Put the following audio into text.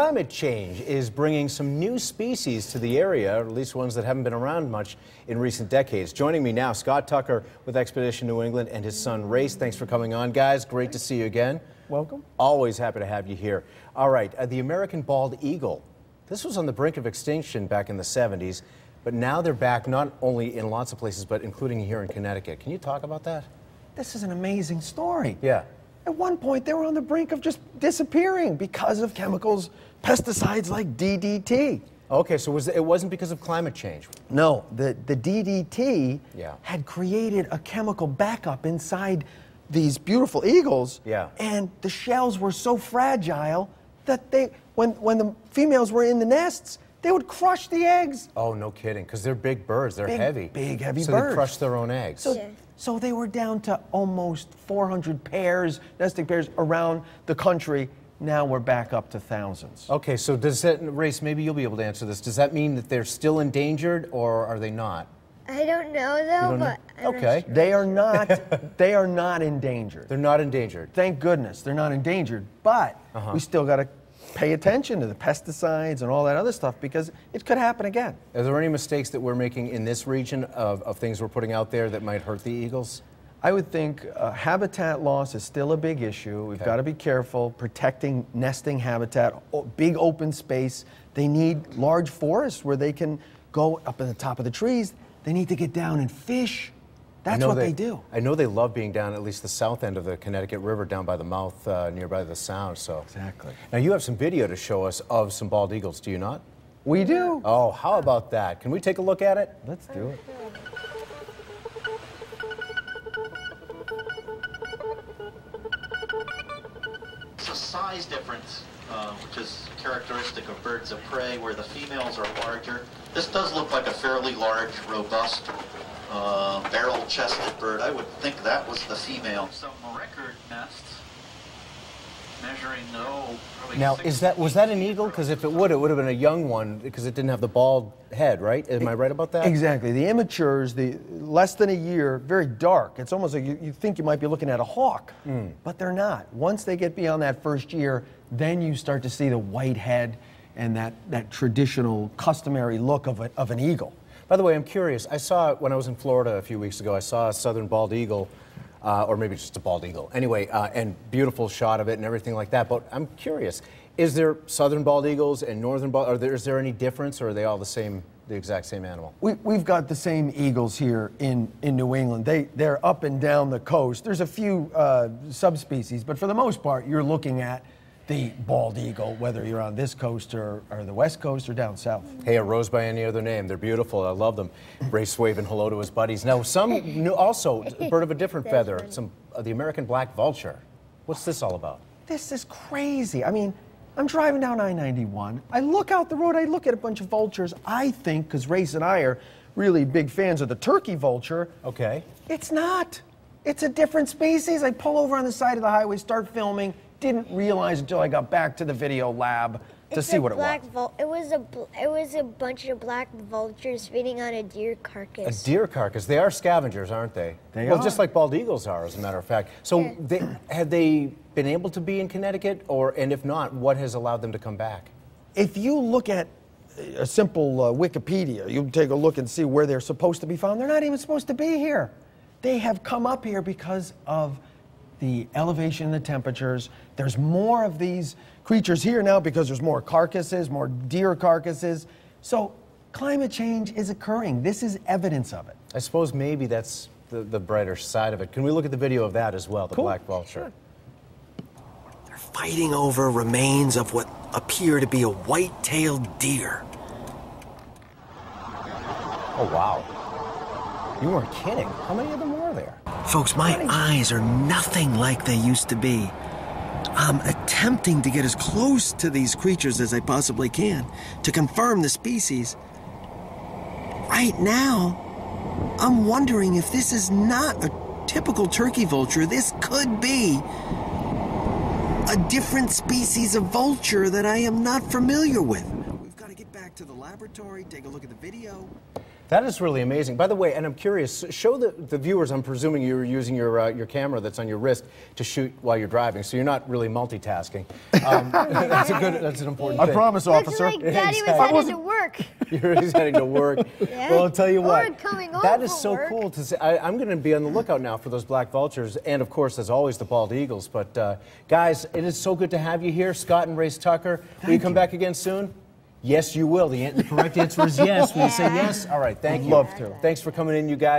climate change is bringing some new species to the area, or at least ones that haven't been around much in recent decades. Joining me now, Scott Tucker with Expedition New England and his son Race. Thanks for coming on, guys. Great to see you again. Welcome. Always happy to have you here. All right, the American bald eagle. This was on the brink of extinction back in the 70s, but now they're back not only in lots of places, but including here in Connecticut. Can you talk about that? This is an amazing story. Yeah. At one point, they were on the brink of just disappearing because of chemicals, pesticides like DDT. Okay, so it wasn't because of climate change? No, the DDT Yeah. had created a chemical backup inside these beautiful eagles. Yeah. And the shells were so fragile that when the females were in the nests, they would crush the eggs. Oh, no kidding, because they're big birds. They're heavy. Big, heavy so birds. So they crush their own eggs. So they were down to almost 400 pairs, nesting pairs around the country. Now we're back up to thousands. Okay, so does that, Race, maybe you'll be able to answer this. Does that mean that they're still endangered, or are they not? I don't know, though, but I'm okay. not sure. They are not, they are not endangered. They're not endangered. Thank goodness they're not endangered, but we still got to pay attention to the pesticides and all that other stuff because it could happen again. Are there any mistakes that we're making in this region of things we're putting out there that might hurt the eagles? I would think habitat loss is still a big issue. We've got to be careful protecting nesting habitat, big open space. They need large forests where they can go up in the top of the trees. They need to get down and fish. That's what they do. I know they love being down at least the south end of the Connecticut River, down by the mouth, nearby the Sound. So exactly. Now you have some video to show us of some bald eagles, do you not? We do. Oh, how about that? Can we take a look at it? Let's do it. It's a size difference, which is characteristic of birds of prey, where the females are larger. This does look like a fairly large, robust, barrel-chested bird. I would think that was the female. Some record nests measuring, probably Now, was that an eagle? Because if it would have been a young one because it didn't have the bald head, right? Am I right about that? Exactly. The immatures, the less than a year, very dark. It's almost like you think you might be looking at a hawk, but they're not. Once they get beyond that first year, then you start to see the white head and that traditional, customary look of an eagle. By the way, I'm curious. I saw, when I was in Florida a few weeks ago, I saw a southern bald eagle, or maybe just a bald eagle. Anyway, and beautiful shot of it and everything like that. But I'm curious, is there southern bald eagles and northern bald, is there any difference, or are they all the exact same animal? We've got the same eagles here in New England. They're up and down the coast. There's a few subspecies, but for the most part, you're looking at the bald eagle, whether you're on this coast or the west coast or down south. Hey, a rose by any other name. They're beautiful. I love them. Race waving hello to his buddies. Now, also, a bird of a different feather, the American black vulture. What's this all about? This is crazy. I mean, I'm driving down I-91. I look out the road, I look at a bunch of vultures. I think, because Race and I are really big fans of the turkey vulture. Okay. It's not. It's a different species. I pull over on the side of the highway, start filming. Didn't realize until I got back to the video lab to see what it was. It was a bunch of black vultures feeding on a deer carcass. A deer carcass. They are scavengers, aren't they? They are. Just like bald eagles are, as a matter of fact. So have they been able to be in Connecticut, and if not, what has allowed them to come back? If you look at a simple Wikipedia, you take a look and see where they're supposed to be found. They're not even supposed to be here. They have come up here because of the elevation in the temperatures. There's more of these creatures here now because there's more carcasses, more deer carcasses. So climate change is occurring. This is evidence of it. I suppose maybe that's the brighter side of it. Can we look at the video of that as well, the black vulture? Sure. They're fighting over remains of what appear to be a white-tailed deer. Oh, wow. You weren't kidding. How many of them were there? Folks, my eyes are nothing like they used to be. I'm attempting to get as close to these creatures as I possibly can to confirm the species. Right now, I'm wondering if this is not a typical turkey vulture. This could be a different species of vulture that I am not familiar with. We've got to get back to the laboratory, take a look at the video. That is really amazing. By the way, and I'm curious, show the viewers, I'm presuming you're using your camera that's on your wrist to shoot while you're driving, so you're not really multitasking. That's an important thing. I promise, officer. Looks like Daddy was headed to work. He's heading to work. Yeah. Well, I'll tell you Or what, coming home that is from so work. cool to see. I'm going to be on the lookout now for those black vultures, and of course, as always, the bald eagles. But guys, it is so good to have you here, Scott and Race Tucker. Will you come back again soon? Yes, you will. The correct answer is yes. Will you say yes? All right, thank you. Love to. Thanks for coming in, you guys.